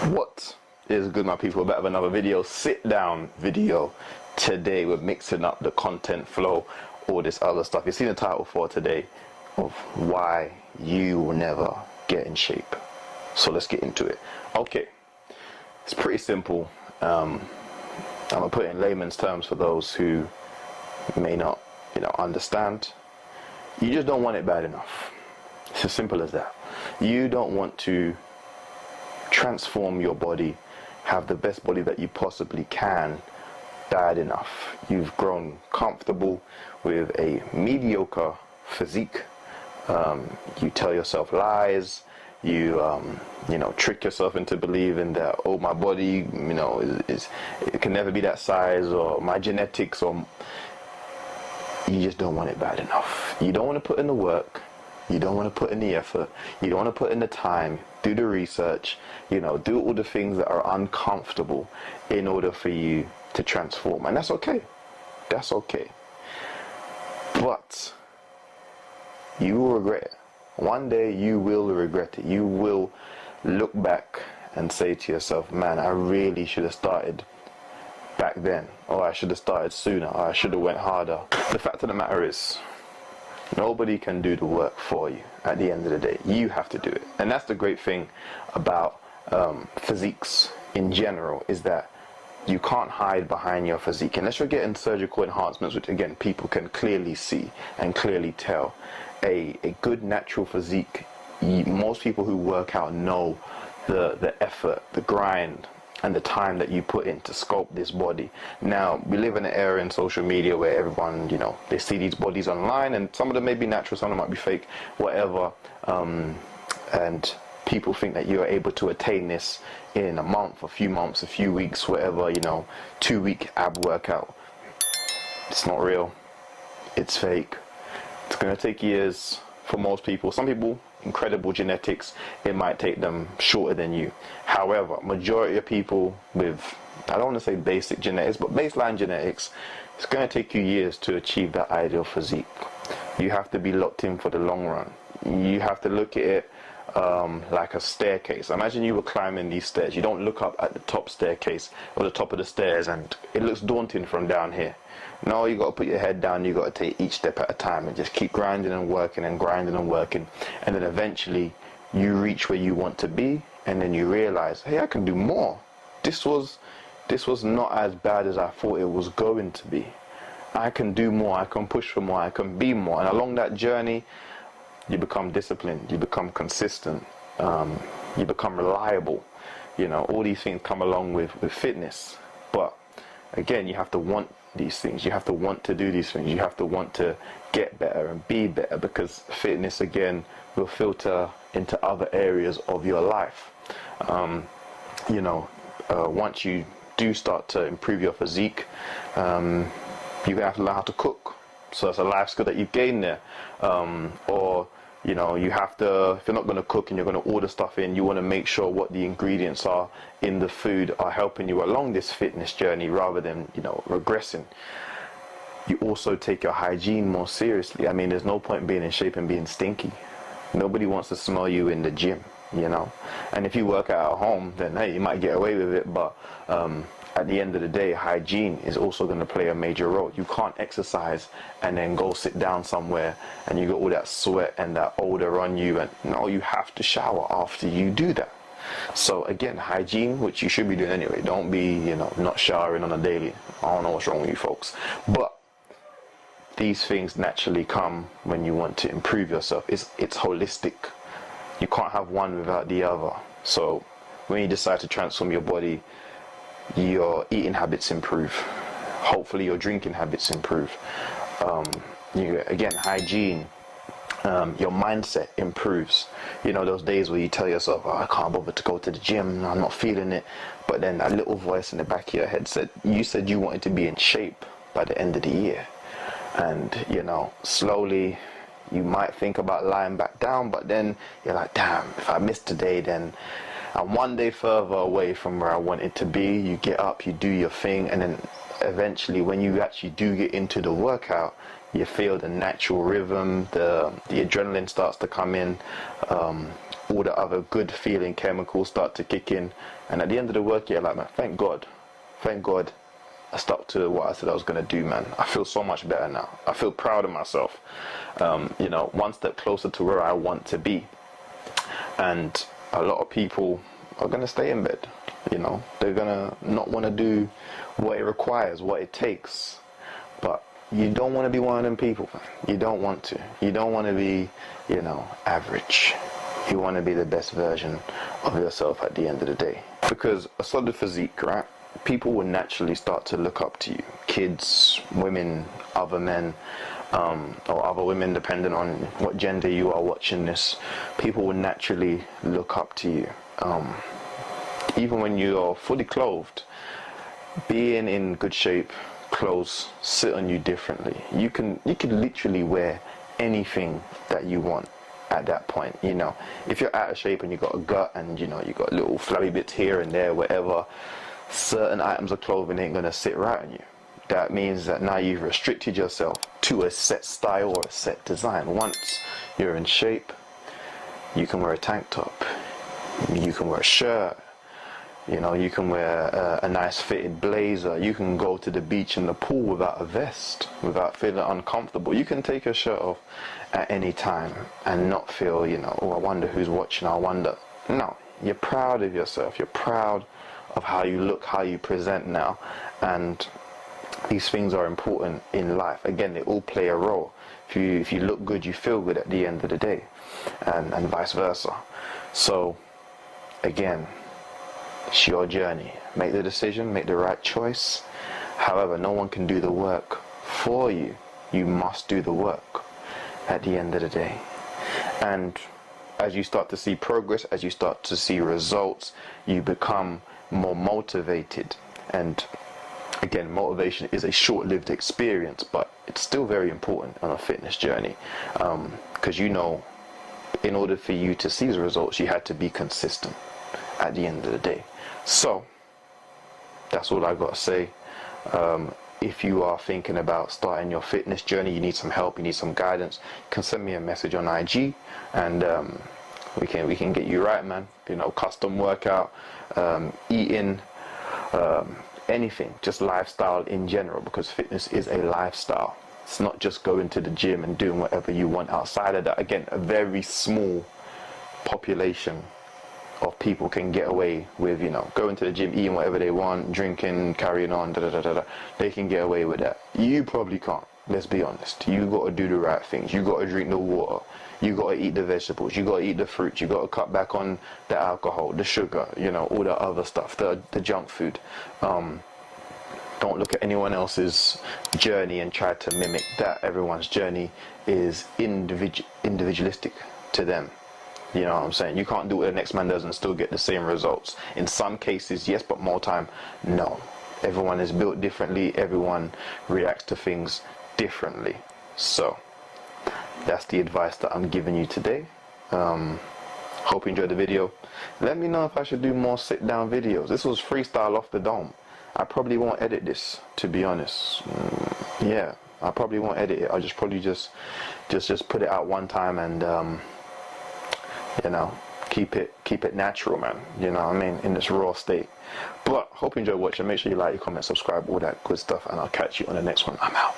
What is good, my people? Back with another video, sit down video. Today we're mixing up the content flow, all this other stuff. You've seen the title for today of why you will never get in shape. So let's get into it. Okay, it's pretty simple. I'm gonna put it in layman's terms for those who may not understand. You just don't want it bad enough. It's as simple as that. You don't want to transform your body, have the best body that you possibly can bad enough. You've grown comfortable with a mediocre physique. You tell yourself lies. You trick yourself into believing that, oh, my body it can never be that size, or my genetics, or you just don't want it bad enough. You don't want to put in the work. You don't want to put in the effort. You don't want to put in the time, do the research, do all the things that are uncomfortable in order for you to transform. And that's okay. That's okay. But you will regret it. One day you will regret it. You will look back and say to yourself, man, I really should have started back then, or I should have started sooner, or I should have went harder. The fact of the matter is, nobody can do the work for you. At the end of the day, you have to do it. And that's the great thing about physiques in general, is that you can't hide behind your physique unless you're getting surgical enhancements, which again people can clearly see and clearly tell. A good natural physique, most people who work out know the effort, the grind, and the time that you put in to sculpt this body. Now, we live in an era in social media where everyone, they see these bodies online, and some of them may be natural, some of them might be fake, whatever, and people think that you're able to attain this in a month, a few months, a few weeks, whatever, 2-week ab workout. It's not real. It's fake. It's going to take years for most people. Some people, incredible genetics, it might take them shorter than you. However, majority of people with, I don't want to say basic genetics, but baseline genetics, it's going to take you years to achieve that ideal physique. You have to be locked in for the long run. You have to look at it like a staircase. Imagine you were climbing these stairs. You don't look up at the top staircase or the top of the stairs and it looks daunting from down here. No, you got to put your head down. You got to take each step at a time and just keep grinding and working and grinding and working, and then eventually you reach where you want to be, and then you realize, hey, I can do more. This was not as bad as I thought it was going to be. I can do more. I can push for more. I can be more. And along that journey, you become disciplined. You become consistent. You become reliable. All these things come along with fitness. But again, you have to want these things. You have to want to do these things. You have to want to get better and be better, because fitness, again, will filter into other areas of your life. Once you do start to improve your physique, you're going to have to learn how to cook. So it's a life skill that you've gained there. Or you have to, if you're not going to cook and you're going to order stuff in, you want to make sure what the ingredients are in the food are helping you along this fitness journey rather than, regressing. You also take your hygiene more seriously. I mean, there's no point being in shape and being stinky. Nobody wants to smell you in the gym, And if you work out at home, then hey, you might get away with it, but at the end of the day, hygiene is also going to play a major role. You can't exercise and then go sit down somewhere and you got all that sweat and that odor on you, and no, you have to shower after you do that. So again, hygiene, which you should be doing anyway. Don't be, not showering on a daily. I don't know what's wrong with you folks. But these things naturally come when you want to improve yourself. It's holistic. You can't have one without the other. So when you decide to transform your body, your eating habits improve. Hopefully your drinking habits improve. Again, hygiene. Your mindset improves. Those days where you tell yourself, oh, I can't bother to go to the gym, I'm not feeling it. But then that little voice in the back of your head said, you said you wanted to be in shape by the end of the year. And, slowly you might think about lying back down, but then you're like, damn, if I miss today, then I'm one day further away from where I wanted to be. You get up, you do your thing, and then eventually when you actually do get into the workout, You feel the natural rhythm, the adrenaline starts to come in, all the other good feeling chemicals start to kick in, and at the end of the work, you're like, man, thank God I stuck to what I said I was going to do, man. I feel so much better now. I feel proud of myself. You know, one step closer to where I want to be. And a lot of people are going to stay in bed. You know, they're going to not want to do what it requires, what it takes. But you don't want to be one of them people, man. You don't want to. You don't want to be, you know, average. You want to be the best version of yourself at the end of the day. Because a solid physique, right? People will naturally start to look up to you. Kids, women, other men, or other women, depending on what gender you are watching this. People will naturally look up to you. Even when you're fully clothed, being in good shape, clothes sit on you differently. You can literally wear anything that you want at that point. You know, if you're out of shape and you got a gut and you know you got little flabby bits here and there, whatever, certain items of clothing ain't gonna sit right on you. That means that now you've restricted yourself to a set style or a set design. Once you're in shape, you can wear a tank top, you can wear a shirt, you know, you can wear a nice fitted blazer, you can go to the beach and the pool without a vest, without feeling uncomfortable. You can take your shirt off at any time and not feel, you know, oh, I wonder who's watching, I wonder. No, you're proud of yourself, you're proud of how you look, how you present now, and these things are important in life. Again, they all play a role. If you look good, you feel good at the end of the day, and vice versa. So again, it's your journey. Make the decision, make the right choice. However, no one can do the work for you. You must do the work at the end of the day. And as you start to see progress, as you start to see results, you become more motivated. And again, motivation is a short-lived experience, but it's still very important on a fitness journey, because you know, in order for you to see the results, you had to be consistent at the end of the day. So that's all I got to say. If you are thinking about starting your fitness journey, you need some help, you need some guidance, you can send me a message on IG, and we can get you right, man. You know, custom workout, eating, anything, just lifestyle in general, because fitness is a lifestyle. It's not just going to the gym and doing whatever you want outside of that. Again, a very small population of people can get away with, you know, going to the gym, eating whatever they want, drinking, carrying on, They can get away with that. You probably can't. Let's be honest. You got to do the right things. You got to drink the water. You got to eat the vegetables. You got to eat the fruits. You got to cut back on the alcohol, the sugar, you know, all the other stuff, the junk food. Don't look at anyone else's journey and try to mimic that. Everyone's journey is individualistic to them. You know what I'm saying? You can't do what the next man does and still get the same results. In some cases, yes, but more time, no. Everyone is built differently. Everyone reacts to things differently. So that's the advice that I'm giving you today. Hope you enjoyed the video. Let me know if I should do more sit-down videos. This was freestyle off the dome. I probably won't edit this, to be honest. Yeah, I probably won't edit it. I'll just probably just put it out one time and you know, keep it natural, man. You know what I mean? In this raw state. But hope you enjoy watching. Make sure you like, comment, subscribe, all that good stuff, and I'll catch you on the next one. I'm out.